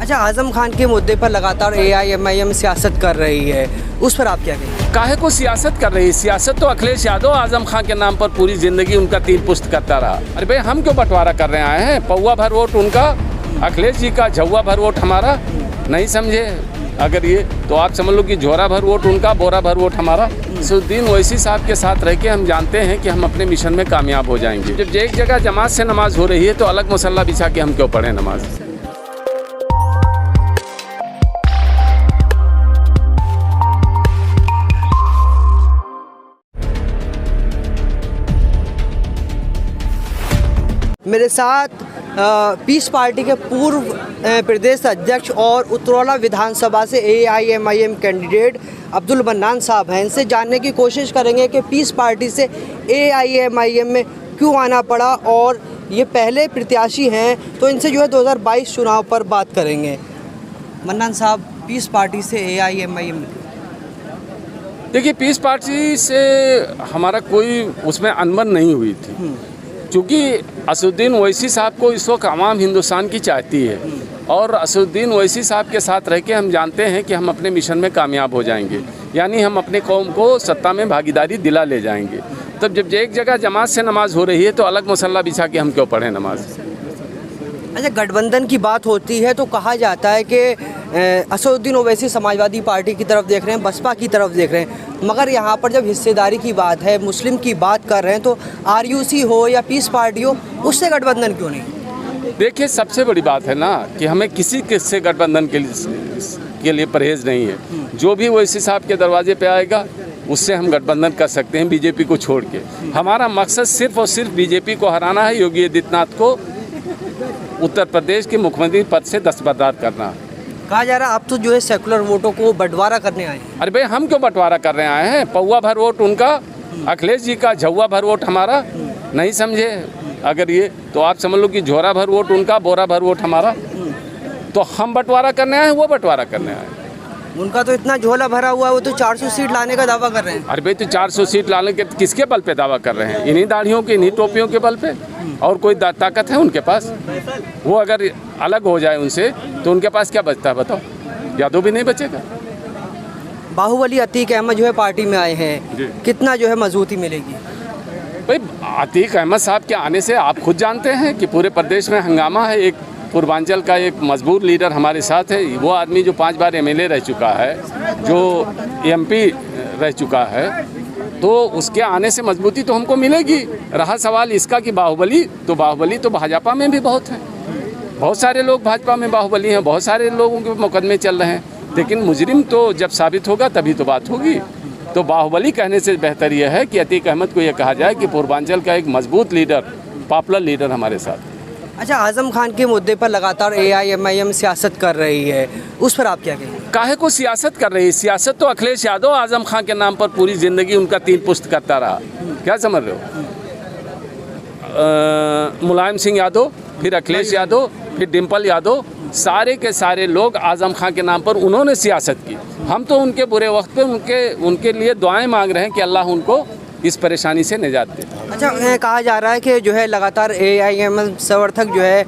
अच्छा, आजम खान के मुद्दे पर लगातार AIMIM सियासत कर रही है, उस पर आप क्या कहेंगे? काहे को सियासत कर रही है? सियासत तो अखिलेश यादव आजम खान के नाम पर पूरी जिंदगी उनका तीन पुस्त करता रहा। अरे भाई, हम क्यों बंटवारा कर रहे हैं? पौवा भर वोट उनका, अखिलेश जी का झौवा भर वोट हमारा। नहीं समझे अगर ये, तो आप समझ लो कि झोरा भर वोट उनका, बोरा भर वोट हमारा। असदुद्दीन ओवैसी साहब के साथ रह के हम जानते हैं कि हम अपने मिशन में कामयाब हो जाएंगे। जब एक जगह जमात से नमाज हो रही है तो अलग मसल्ला बिछा के हम क्यों पढ़ें नमाज? मेरे साथ पीस पार्टी के पूर्व प्रदेश अध्यक्ष और उत्तरौला विधानसभा से AIMIM कैंडिडेट अब्दुल मन्नान साहब हैं। इनसे जानने की कोशिश करेंगे कि पीस पार्टी से AIMIM में क्यों आना पड़ा और ये पहले प्रत्याशी हैं, तो इनसे जो है 2022 चुनाव पर बात करेंगे। मन्नान साहब, पीस पार्टी से AIMIM। देखिए, पीस पार्टी से हमारा कोई उसमें अनबन नहीं हुई थी, क्योंकि असदुद्दीन ओवैसी साहब को इस वक्त आवाम हिंदुस्तान की चाहती है और असदुद्दीन ओवैसी साहब के साथ रह के हम जानते हैं कि हम अपने मिशन में कामयाब हो जाएंगे, यानी हम अपने कौम को सत्ता में भागीदारी दिला ले जाएंगे। तब जब एक जगह जमात से नमाज हो रही है तो अलग मसल्ला बिछा के हम क्यों पढ़ें नमाज? अच्छा, गठबंधन की बात होती है तो कहा जाता है कि असदुद्दीन ओवैसी समाजवादी पार्टी की तरफ देख रहे हैं, बसपा की तरफ देख रहे हैं, मगर यहाँ पर जब हिस्सेदारी की बात है, मुस्लिम की बात कर रहे हैं, तो RUC हो या पीस पार्टी हो, उससे गठबंधन क्यों नहीं? देखिए, सबसे बड़ी बात है ना कि हमें किसी से गठबंधन के लिए परहेज नहीं है। जो भी ओवैसी साहब के दरवाजे पे आएगा उससे हम गठबंधन कर सकते हैं, बीजेपी को छोड़ के। हमारा मकसद सिर्फ और सिर्फ बीजेपी को हराना है, योगी आदित्यनाथ को उत्तर प्रदेश के मुख्यमंत्री पद से दस्तबरदार करना। कहा जा रहा है आप तो जो है सेकुलर वोटों को बंटवारा करने आए हैं। अरे भाई, हम क्यों बंटवारा कर रहे आए हैं? पौवा भर वोट उनका, अखिलेश जी का झौवा भर वोट हमारा। नहीं समझे अगर ये, तो आप समझ लो कि झोरा भर वोट उनका, बोरा भर वोट हमारा। तो हम बंटवारा करने आए हैं, वो बंटवारा करने आए हैं। उनका तो इतना झोला भरा हुआ है, वो तो 400 सीट लाने का दावा कर रहे हैं। अरे भाई, तो 400 सीट लाने के किसके बल पे दावा कर रहे हैं? इन्हीं दाढ़ियों के, इन्हीं टोपियों के बल पे। और कोई ताकत है उनके पास? वो अगर अलग हो जाए उनसे तो उनके पास क्या बचता है बताओ? यादव भी नहीं बचेगा। बाहुबली अतीक अहमद जो है पार्टी में आए हैं, कितना जो है मजबूती मिलेगी? भाई, अतीक अहमद साहब के आने से आप खुद जानते हैं कि पूरे प्रदेश में हंगामा है। एक पूर्वांचल का एक मजबूत लीडर हमारे साथ है, वो आदमी जो 5 बार MLA रह चुका है, जो MP रह चुका है, तो उसके आने से मजबूती तो हमको मिलेगी। रहा सवाल इसका कि बाहुबली तो भाजपा में भी बहुत है, बहुत सारे लोग भाजपा में बाहुबली हैं, बहुत सारे लोगों के मुकदमे चल रहे हैं, लेकिन मुजरिम तो जब साबित होगा तभी तो बात होगी। तो बाहुबली कहने से बेहतर यह है कि अतीक अहमद को यह कहा जाए कि पूर्वांचल का एक मजबूत लीडर, पॉपुलर लीडर हमारे साथ। अच्छा, आजम खान के मुद्दे पर लगातार AIMIM सियासत कर रही है, उस पर आप क्या कहेंगे? काहे को सियासत कर रही है? सियासत तो अखिलेश यादव आजम खान के नाम पर पूरी जिंदगी उनका तीन पुस्त करता रहा। क्या समझ रहे हो? मुलायम सिंह यादव, फिर अखिलेश यादव, फिर डिम्पल यादव, सारे के सारे लोग आजम खान के नाम पर उन्होंने सियासत की। हम तो उनके बुरे वक्त पे उनके लिए दुआएं मांग रहे हैं कि अल्लाह उनको इस परेशानी से निजात दे। अच्छा, कहा जा रहा है कि जो है लगातार AIMIM समर्थक जो है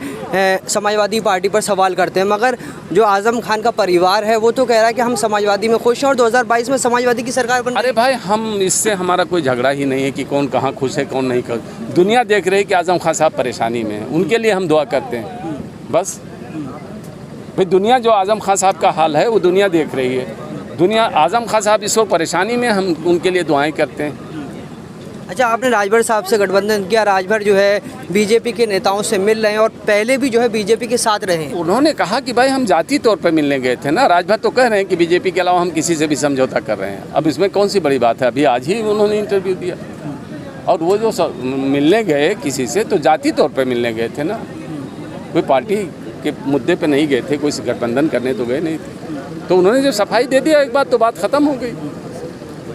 समाजवादी पार्टी पर सवाल करते हैं, मगर जो आजम खान का परिवार है वो तो कह रहा है कि हम समाजवादी में खुश हैं और 2022 में समाजवादी की सरकार बन। अरे भाई, हम इससे हमारा कोई झगड़ा ही नहीं है कि कौन कहाँ खुश है कौन नहीं खुश। दुनिया देख रही है कि आजम खान साहब परेशानी में है, उनके लिए हम दुआ करते हैं बस। भाई, दुनिया जो आजम खान साहब का हाल है वो दुनिया देख रही है। दुनिया आजम खान साहब इस वक्त परेशानी में, हम उनके लिए दुआएं करते हैं। अच्छा, आपने राजभर साहब से गठबंधन किया, राजभर जो है बीजेपी के नेताओं से मिल रहे हैं और पहले भी जो है बीजेपी के साथ रहे। उन्होंने कहा कि भाई हम जाति तौर पर मिलने गए थे ना। राजभर तो कह रहे हैं कि बीजेपी के अलावा हम किसी से भी समझौता कर रहे हैं। अब इसमें कौन सी बड़ी बात है? अभी आज ही उन्होंने इंटरव्यू दिया। और वो जो मिलने गए किसी से, तो जाति तौर पर मिलने गए थे ना, कोई पार्टी के मुद्दे पे नहीं गए थे, कोई गठबंधन करने तो गए नहीं थे। तो उन्होंने जो सफाई दे दिया एक बात, तो बात ख़त्म हो गई।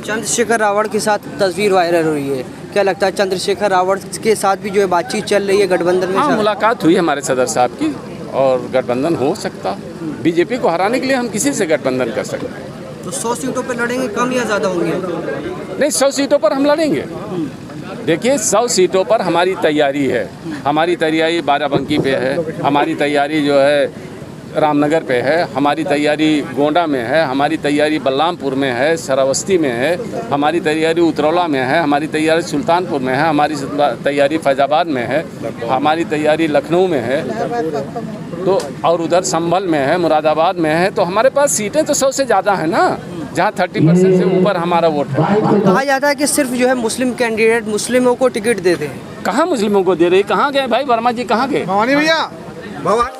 चंद्रशेखर रावत के साथ तस्वीर वायरल हो रही है, क्या लगता है चंद्रशेखर रावत के साथ भी जो है बातचीत चल रही है गठबंधन में? हाँ, मुलाकात हुई हमारे सदर साहब की और गठबंधन हो सकता। बीजेपी को हराने के लिए हम किसी से गठबंधन कर सकते हैं। तो 100 सीटों पर लड़ेंगे, कम या ज़्यादा होंगे? नहीं, 100 सीटों पर हम लड़ेंगे। देखिए, 100 सीटों पर हमारी तैयारी है। हमारी तैयारी बाराबंकी पे है, हमारी तैयारी जो है रामनगर पे है, हमारी तैयारी गोंडा में है, हमारी तैयारी बलरामपुर में है, श्रावस्ती में है, हमारी तैयारी उतरौला में है, हमारी तैयारी सुल्तानपुर में है, हमारी तैयारी फैजाबाद में है, हमारी तैयारी लखनऊ में है, तो और उधर संभल में है, मुरादाबाद में है। तो हमारे पास सीटें तो 100 से ज़्यादा है ना, जहाँ 30% से ऊपर हमारा वोट है। कहा जाता है कि सिर्फ जो है मुस्लिम कैंडिडेट मुस्लिमों को टिकट देते हैं। कहाँ मुस्लिमों को दे रही, कहाँ गए भाई वर्मा जी, कहाँ गए? भवानी भैया भवानी